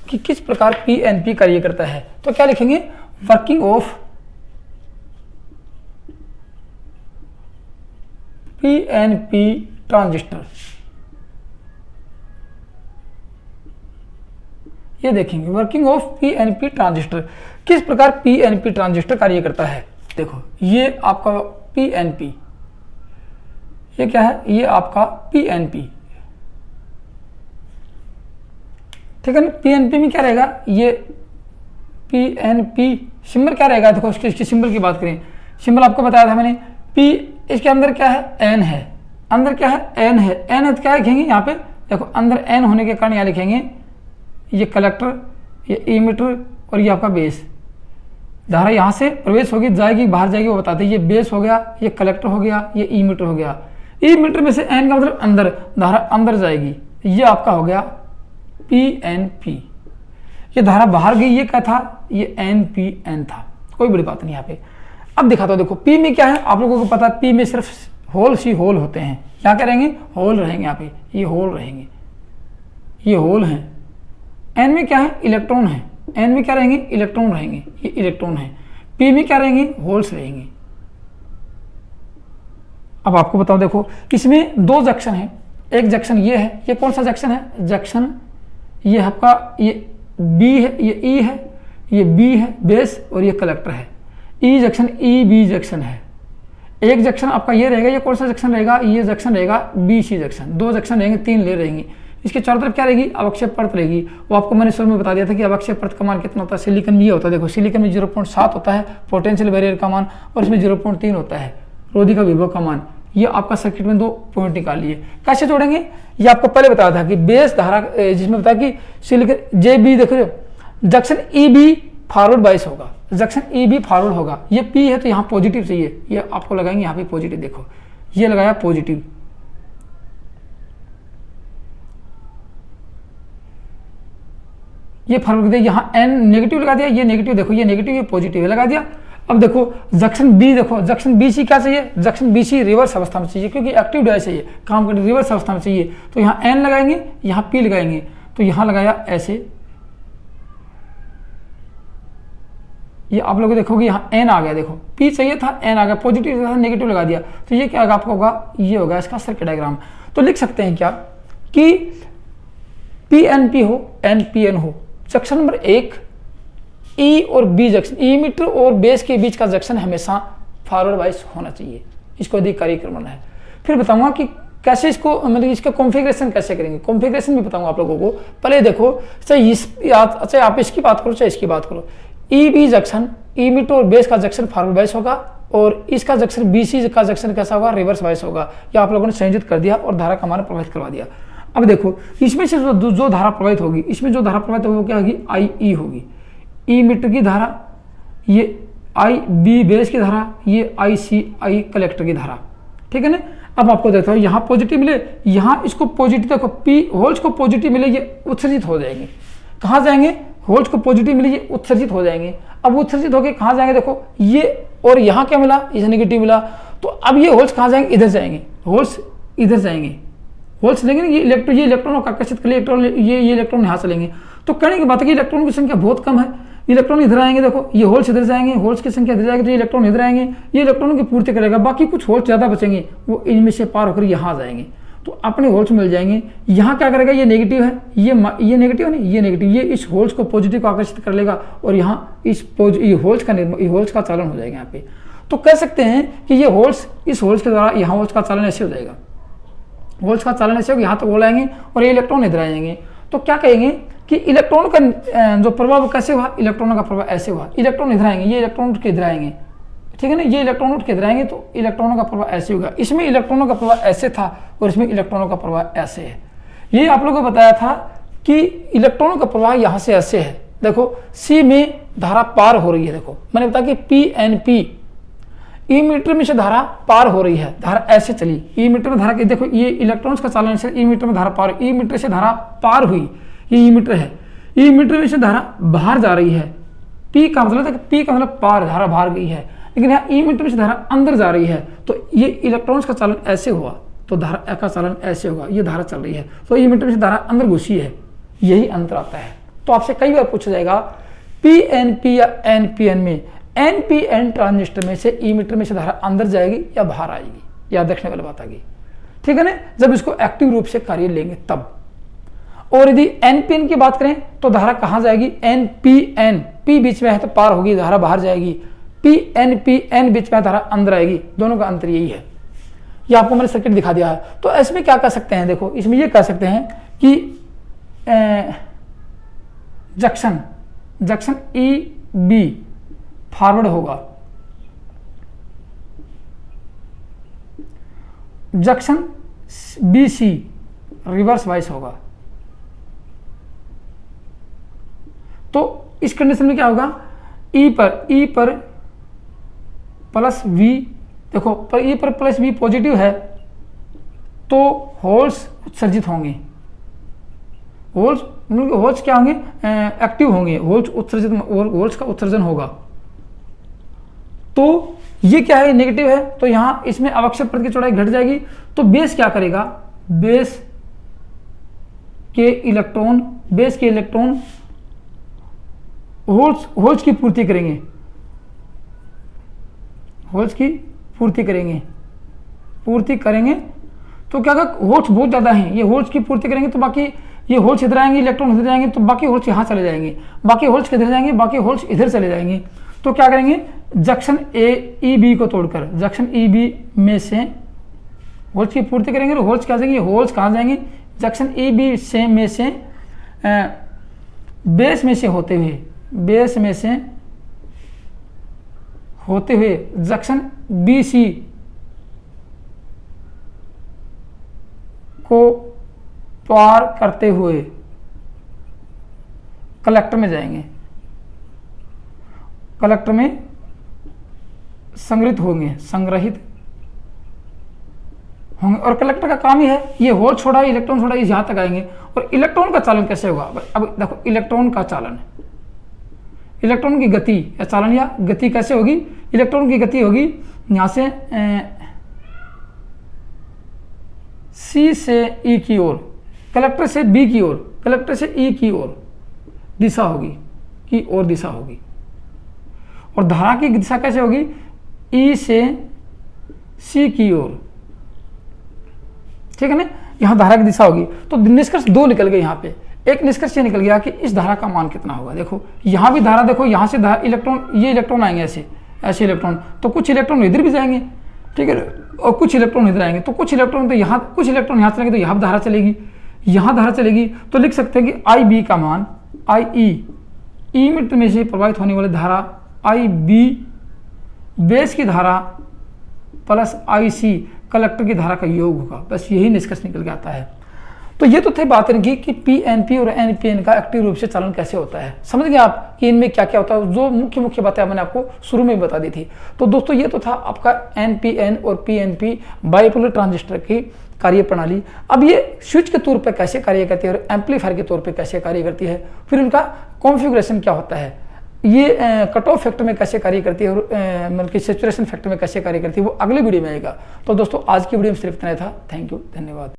कि किस प्रकार पीएनपी कार्य करता है। तो क्या लिखेंगे, वर्किंग ऑफ पीएनपी ट्रांजिस्टर। ये देखेंगे वर्किंग ऑफ पीएनपी ट्रांजिस्टर, किस प्रकार पीएनपी ट्रांजिस्टर कार्य करता है। देखो ये आपका पीएनपी, ये क्या है, ये आपका पीएनपी। ठीक है ना, पीएनपी में क्या रहेगा, ये पीएनपी सिंबल क्या रहेगा। देखो इसकी सिंबल की बात करें, सिंबल आपको बताया था मैंने, पी, इसके अंदर क्या है, एन है, अंदर क्या है, एन है। एन क्या लिखेंगे यहाँ पे, देखो अंदर एन होने के कारण यहाँ लिखेंगे ये कलेक्टर, ये इमीटर और ये आपका बेस। धारा यहाँ से प्रवेश होगी, जाएगी, बाहर जाएगी, वो बताते हैं। ये बेस हो गया, ये कलेक्टर हो गया, ये इमीटर हो गया। इमीटर में से एन का मतलब अंदर, धारा अंदर जाएगी। ये आपका हो गया पीएनपी। ये धारा बाहर गई, ये क्या था, ये एनपीएन था। कोई बड़ी बात नहीं यहाँ पे। अब दिखाता हूँ, देखो पी में क्या है, आप लोगों को पता है, पी में सिर्फ होल्स ही होल होते हैं। क्या करेंगे, होल रहेंगे यहाँ पे, ये होल रहेंगे, ये होल हैं। एन में क्या है, इलेक्ट्रॉन है। एन में क्या रहेंगे, इलेक्ट्रॉन रहेंगे, ये इलेक्ट्रॉन है। पी में क्या रहेंगे, होल्स रहेंगे। अब आपको बताओ, देखो इसमें दो जंक्शन है। एक जंक्शन ये है, ये कौन सा जंक्शन है, जंक्शन ये आपका, ये बी है, ये ई है, ये बी है बेस और ये कलेक्टर है। ई जंक्शन, ई बी जंक्शन है। एक जंक्शन आपका ये रहेगा, ये कौन सा जंक्शन रहेगा, ये जंक्शन रहेगा बी सी जंक्शन। दो जंक्शन रहेंगे, तीन ले रहेंगे। इसके चारों तरफ क्या रहेगी, अवक्षय परत रहेगी। वो आपको मैंने शुरू में बता दिया था कि अवक्षय परत का मान कितना होता है। सिलिकॉन में ये होता है, देखो सिलिकॉन में 0.7 होता है पोटेंशियल बैरियर का मान, और इसमें 0.3 होता है रोधी का विभव का मान। ये आपका सर्किट में दो पॉइंट निकाल लिए। कैसे जोड़ेंगे, ये आपको पहले बताया था कि बेस धारा, जिसमें बताया कि सिलिकॉन जे बी, देखो junction E B forward bias होगा, जंक्शन ई बी फॉरवर्ड होगा। ये पी है तो यहाँ पॉजिटिव चाहिए, ये आपको लगाएंगे यहाँ पे पॉजिटिव। देखो ये लगाया पॉजिटिव, ये फॉरवर्ड दिया, यहाँ एन नेगेटिव लगा दिया, ये नेगेटिव, देखो ये नेगेटिव, ये पॉजिटिव है, लगा दिया। अब देखो जंक्शन बी, देखो जंक्शन बी सी क्या चाहिए, जंक्शन बी सी रिवर्स अवस्था में चाहिए, क्योंकि एक्टिव डिवाइस चाहिए, काम करने रिवर्स अवस्था में चाहिए। तो यहाँ एन लगाएंगे, यहाँ पी लगाएंगे। तो यहाँ लगाया ऐसे, ये आप लोग देखोगे यहाँ एन आ गया, देखो पी चाहिए था, एन आ गया, पॉजिटिव था, नेगेटिव लगा दिया। तो ये क्या आपको होगा, ये होगा इसका सर्किट डायग्राम। तो लिख सकते हैं क्या कि पीएनपी हो, एनपीएन हो, जंक्शन नंबर 1 ई और बी जंक्शन, इमीटर और बेस के बीच का जंक्शन हमेशा फॉरवर्ड वाइज होना चाहिए। इसको अधिक कार्य करना है। फिर बताऊंगा कि कैसे इसको, मतलब इसका कॉन्फ़िगरेशन कैसे करेंगे, कॉन्फ़िगरेशन भी बताऊंगा आप लोगों को। पहले देखो, चाहे आप इसकी बात करो चाहे इसकी बात करो, ई बी जंक्शन, इमीटर और बेस का जंक्शन फॉरवर्ड वाइज होगा, और इसका जंक्शन बी सी का जंक्शन कैसा होगा, रिवर्स वाइज होगा। यह आप लोगों ने संयोजित कर दिया और धारा का मान प्रभावित करवा दिया। अब देखो इसमें से जो धारा प्रभावित होगी, इसमें जो धारा प्रभावित होगी वो क्या होगी, आई ई होगी। ई मीटर की धारा, ये आई बी बेस की धारा, ये आई सी आई कलेक्टर की धारा। ठीक है ना। अब आपको देखो यहाँ पॉजिटिव मिले, यहाँ इसको पॉजिटिव, देखो पी होल्स को पॉजिटिव मिले, ये उत्सर्जित हो जाएंगे। कहाँ जाएंगे, होल्स को पॉजिटिव मिले, ये उत्सर्जित हो जाएंगे। अब उत्सर्जित होकर कहाँ जाएंगे, देखो ये, और यहाँ क्या मिला, इसे नेगेटिव मिला। तो अब ये होल्स कहाँ जाएंगे, इधर जाएंगे, होल्स इधर जाएंगे, होल्स लेंगे ना, ये इलेक्ट्रॉनों का आकर्षित कर लिए, इलेक्ट्रॉन ये इलेक्ट्रॉन यहाँ चलेंगे। तो कहने की बात है कि इलेक्ट्रॉन की संख्या बहुत कम है, इलेक्ट्रॉन इधर आएंगे, देखो ये होल्स इधर जाएंगे, होल्स की संख्या इधर जाएगी, तो ये इलेक्ट्रॉन इधर आएंगे, ये इलेक्ट्रॉनों की पूर्ति करेगा। बाकी कुछ होल्स ज़्यादा बचेंगे, वो इनमें से पार होकर यहाँ आ जाएंगे, तो अपने होल्स मिल जाएंगे। यहाँ क्या करेगा, ये नेगेटिव है, ये नेगेटिव है, ये नेगेटिव, ये इस होल्स को पॉजिटिव को आकर्षित कर लेगा, और यहाँ इस होल्स का चालन हो जाएगा यहाँ पे। तो कह सकते हैं कि ये होल्स, इस होल्स के द्वारा यहाँ होल्स का चालन ऐसे हो जाएगा, होल्स का चालन ऐसे होगा, यहाँ तक होल आएंगे और ये इलेक्ट्रॉन इधर आएंगे। तो क्या कहेंगे कि इलेक्ट्रॉन का जो प्रभाव कैसे हुआ, इलेक्ट्रॉनों का प्रभाव ऐसे हुआ, इलेक्ट्रॉन इधर आएंगे, ये इलेक्ट्रॉन उठ के इधर आएंगे। ठीक है ना, ये इलेक्ट्रॉन उठ के इधर आएंगे, तो इलेक्ट्रॉनों का प्रभाव ऐसे होगा। इसमें इलेक्ट्रॉनों का प्रभाव ऐसे था और इसमें इलेक्ट्रॉनों का प्रभाव ऐसे है। ये आप लोगों को बताया था कि इलेक्ट्रॉनों का प्रवाह यहाँ से ऐसे है। देखो सी में धारा पार हो रही है, देखो मैंने बताया कि पी एन पी, ई मीटर में से धारा पार हो रही है, धारा ऐसे चली, ई मीटर में धारा की देखो ये इलेक्ट्रॉन्स का चालन से ई मीटर में धारा पार, ई मीटर से धारा पार हुई, ये ई मीटर है, ई मीटर में से धारा बाहर जा रही है, पी का मतलब पार, धारा बाहर गई है, लेकिन यहाँ ई मीटर में से धारा अंदर जा रही है, तो ये इलेक्ट्रॉन्स का चालन ऐसे हुआ, तो धारा का चालन ऐसे होगा, ये धारा चल रही है, तो ई मीटर में से धारा अंदर घुसी है, यही अंतर आता है। तो आपसे कई बार पूछा जाएगा पीएनपी या एनपीएन में, एनपीएन ट्रांजिस्टर में से ई मीटर में से धारा अंदर जाएगी या बाहर आएगी, याद रखने वाली बात आ गई, ठीक है ना, जब इसको एक्टिव रूप से कार्य लेंगे तब। और यदि एनपीएन की बात करें तो धारा कहां जाएगी, एनपीएन, पी बीच में है तो पार होगी, धारा बाहर जाएगी, पीएनपीएन बीच में धारा अंदर आएगी, दोनों का अंतर यही है। ये आपको मैंने सर्किट दिखा दिया है। तो इसमें क्या कर सकते हैं, देखो इसमें ये कह सकते हैं कि जंक्शन ई बी फॉरवर्ड होगा, junction B C reverse bias होगा। तो इस कंडीशन में क्या होगा, ई पर प्लस वी, देखो पर ई पर प्लस वी पॉजिटिव है तो होल्स उत्सर्जित होंगे, होल्स क्या होंगे, एक्टिव होंगे, होल्स का उत्सर्जन होगा। तो ये क्या है, नेगेटिव है, तो यहां इसमें आवश्यक पद की चौड़ाई घट जाएगी, तो बेस क्या करेगा, बेस के इलेक्ट्रॉन होल्स की पूर्ति करेंगे, तो क्या होल्स बहुत ज्यादा हैं, ये होल्स की पूर्ति करेंगे तो बाकी ये होल्स इधर आएंगे, इलेक्ट्रॉन इधर जाएंगे, तो बाकी होल्स यहाँ चले जाएंगे, बाकी होल्स किधर जाएंगे, बाकी होल्स इधर चले जाएंगे। तो क्या करेंगे, जंक्शन ए ई बी को तोड़कर जंक्शन ई बी में से होल्स की पूर्ति करेंगे, तो होल्स क्या जाएंगे, होल्स कहाँ जाएंगे, जंक्शन ई बी में से बेस में से होते हुए जंक्शन बी सी को पार करते हुए कलेक्टर में जाएंगे, कलेक्टर में संग्रहित होंगे और कलेक्टर का काम ही है ये होल छोड़ा, इलेक्ट्रॉन छोड़ा, यहां तक आएंगे। और इलेक्ट्रॉन का चालन कैसे होगा, अब देखो इलेक्ट्रॉन का चालन, इलेक्ट्रॉन की गति या चालन या गति कैसे होगी, इलेक्ट्रॉन की गति होगी यहां से सी से ई की ओर, कलेक्टर से बी की ओर, कलेक्टर से ई की ओर दिशा होगी, और धारा की दिशा कैसे होगी, ई से सी की ओर, ठीक है ना, यहां धारा की दिशा होगी। तो निष्कर्ष दो निकल गए, यहां पे एक निष्कर्ष ये निकल गया कि इस धारा का मान कितना होगा। देखो यहां भी धारा, देखो यहां से इलेक्ट्रॉन, ये इलेक्ट्रॉन आएंगे ऐसे इलेक्ट्रॉन, तो कुछ इलेक्ट्रॉन इधर भी जाएंगे, ठीक है, और कुछ इलेक्ट्रॉन इधर आएंगे, तो कुछ इलेक्ट्रॉन तो यहाँ, कुछ इलेक्ट्रॉन यहाँ चलेंगे, तो यहाँ धारा चलेगी, यहाँ धारा चलेगी। तो लिख सकते हैं कि आई बी का मान, आई ई मीटर में से प्रवाहित होने वाली धारा आई बी बेस की धारा प्लस आई सी कलेक्टर की धारा का योग होगा। बस यही निष्कर्ष निकल के आता है। तो ये तो थे बात इनकी कि पीएनपी और एनपीएन का एक्टिव रूप से चालन कैसे होता है। समझ गए आप कि इनमें क्या क्या होता है, जो मुख्य बातें मैंने आपको शुरू में बता दी थी। तो दोस्तों ये तो था आपका एनपीएन और पीएनपी बाइपोलर ट्रांजिस्टर की कार्य प्रणाली। अब ये स्विच के तौर पर कैसे कार्य करती है और एम्पलीफायर के तौर पर कैसे कार्य करती है, फिर उनका कॉन्फ़िगरेशन क्या होता है, ये कट ऑफ फैक्टर में कैसे कार्य करती है और मतलब कि सैचुरेशन फैक्टर में कैसे कार्य करती है, वो अगले वीडियो में आएगा। तो दोस्तों आज की वीडियो में सिर्फ इतना था। थैंक यू, धन्यवाद।